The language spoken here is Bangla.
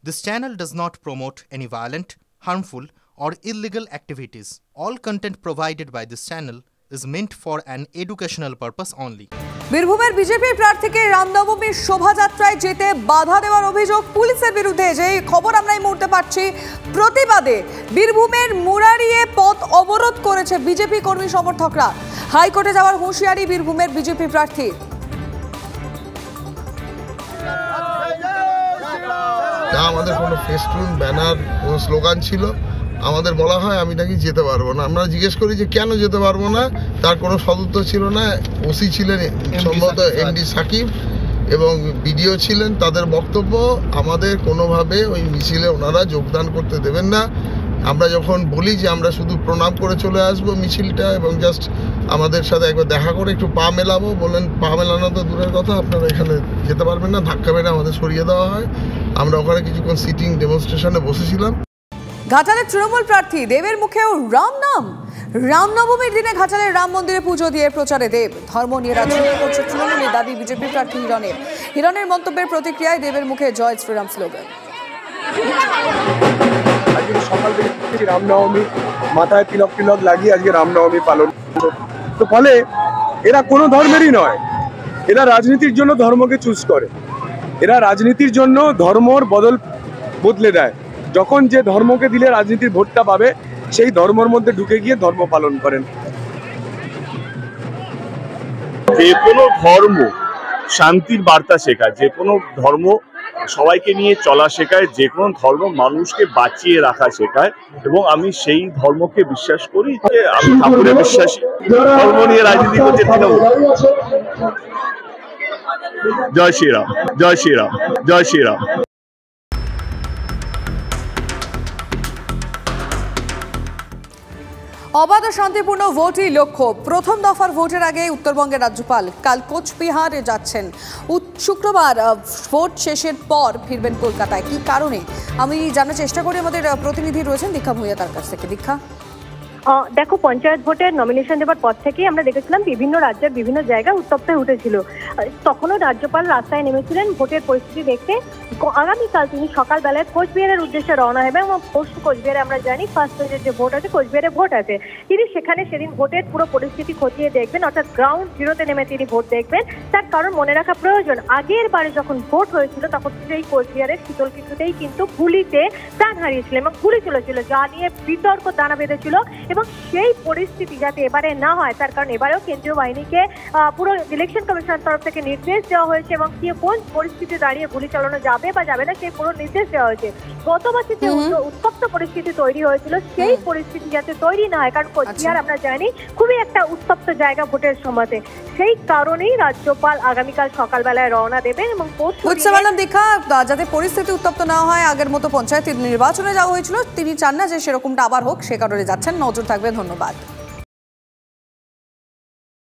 This channel does not promote any violent, harmful, or illegal activities. All content provided by this channel is meant for an educational purpose only. বীরভূমের বিজেপি প্রার্থীকে রামনবমীর শোভাযাত্রায় যেতে বাধা দেওয়ার অভিযোগ পুলিশের বিরুদ্ধে। যে খবর আমরা এই মুহূর্তে পাচ্ছি, প্রতিবাদে বীরভূমের মুরারিয়ে পথ অবরোধ করেছে বিজেপি কর্মী সমর্থকরা। হাইকোর্টে যাওয়ার হুঁশিয়ারি বীরভূমের বিজেপি প্রার্থী। আমাদের কোনো ফেস্টুন ব্যানার কোনো স্লোগান ছিল, আমাদের বলা হয় আমি নাকি যেতে পারবো না। আমরা জিজ্ঞেস করি যে কেন যেতে পারবো না, তার কোনো সদুত্তর ছিল না। ওসি ছিলেন সম্ভবত এমডি সাকিব এবং বিডিও ছিলেন, তাদের বক্তব্য আমাদের কোনোভাবে ওই মিছিলে ওনারা যোগদান করতে দেবেন না। আমরা যখন বলি যে আমরা শুধু প্রণাম করে চলে আসবো মিছিলটা এবং জাস্ট আমাদের সাথে একবার দেখা করে একটু পা মেলাবো, বলেন পা মেলানো তো দূরের কথা, আপনারা এখানে যেতে পারবেন না। ধাক্কা মেরে আমাদের সরিয়ে দেওয়া হয়। আমরা ওখানে কিছুক্ষণ সিটিং ডেমনস্ট্রেশনে বসেছিলাম। ঘাটালের তৃণমূল প্রার্থী দেবের মুখেও রাম নাম। রামনবমীর দিনে ঘাটালের রাম মন্দিরে পুজো দিয়ে প্রচারে দেব। ধর্ম নিয়ে রাজনীতি করছে তৃণমূলের দাবি বিজেপি প্রার্থী হিরণের মন্তব্যের প্রতিক্রিয়ায় দেবের মুখে জয় শ্রীরাম স্লোগান। আজকে সকাল থেকে রামনবমী, মাথায় তিলক তিলক লাগিয়ে আজকে রামনবমী পালন। তো ফলে এরা কোনো ধর্মেরই নয়, এরা রাজনীতির জন্য ধর্মকে চুজ করে। এরা রাজনীতির জন্য ধর্মর বদলে দেয়। যখন যে ধর্মকে দিলে রাজনীতির ভোটটা পাবে, সেই ধর্মের মধ্যে ঢুকে গিয়ে ধর্ম পালন করেন। যে কোনো ধর্ম শান্তির বার্তা শেখায়, যে কোনো ধর্ম সবাইকে নিয়ে চলা শেখায়, যে কোনো ধর্ম মানুষকে বাঁচিয়ে রাখা শেখায়, এবং আমি সেই ধর্মকে বিশ্বাস করি। যে আমি ঠাকুরে বিশ্বাসী, ধর্ম নিয়ে রাজনীতি করছে তৃণমূল। জয় শ্রীরাম, জয় শ্রীরাম, জয় শ্রীরাম। অবাধ ও শান্তিপূর্ণ ভোটই লক্ষ্য। প্রথম দফার ভোটের আগে উত্তরবঙ্গের রাজ্যপাল কাল কোচবিহারে যাচ্ছেন। শুক্রবার ভোট শেষের পর ফিরবেন কলকাতায়। কি কারণে আমি জানার চেষ্টা করি, আমাদের প্রতিনিধি রয়েছেন দীক্ষা ভূঁইয়া, তার কাছ থেকে। দীক্ষা, দেখো, পঞ্চায়েত ভোটের নমিনেশন দেওয়ার পর থেকেই আমরা দেখেছিলাম বিভিন্ন রাজ্যের বিভিন্ন জায়গায় উত্তপ্ত হয়ে উঠেছিল। তখনও রাজ্যপাল রাস্তায় নেমেছিলেন ভোটের পরিস্থিতি দেখতে। আগামীকাল তিনি সকালবেলায় কোচবিহারের উদ্দেশ্যে রওনা হবেন এবং পরশু কোচবিহারে আমরা জানি ফার্স্ট ফেজের যে ভোট আছে, কোচবিহারে ভোট আছে। তিনি সেখানে সেদিন ভোটের পুরো পরিস্থিতি খতিয়ে দেখবেন, অর্থাৎ গ্রাউন্ড জিরোতে নেমে তিনি ভোট দেখবেন। তার কারণ মনে রাখা প্রয়োজন, আগের বারে যখন ভোট হয়েছিল তখন সেই কোচবিহারের শীতল কিছুতেই কিন্তু গুলিতে প্রাণ হারিয়েছিল এবং গুলি চলেছিল, যা নিয়ে বিতর্ক দানা বেঁধেছিল। এবং সেই পরিস্থিতি যাতে এবারে না হয়, তার কারণ এবারেও কেন্দ্রীয় বাহিনীকে পুরো ইলেকশন কমিশনের তরফ থেকে নির্দেশ দেওয়া হয়েছে এবং কোন পরিস্থিতি দাঁড়িয়ে গুলি চালানো যাবে বা যাবে না সেই পুরো নির্দেশ দেওয়া হয়েছে। গতবছর যে উত্তপ্ত পরিস্থিতি তৈরি হয়েছিল, সেই পরিস্থিতি যাতে তৈরি না হয়, কারণ কোচবিহার আমরা জানি খুবই একটা উত্তপ্ত জায়গা ভোটের সময়তে। সেই কারণেই রাজ্যপাল আগামীকাল সকালবেলায় রওনা দেবেন এবং দীক্ষা, যাতে পরিস্থিতি উত্তপ্ত না হয়, আগের মতো পঞ্চায়েত নির্বাচনে যাওয়া হয়েছিল, তিনি চান না যে সেরকমটা আবার হোক, সে কারণে যাচ্ছেন। নজর থাকবে। ধন্যবাদ।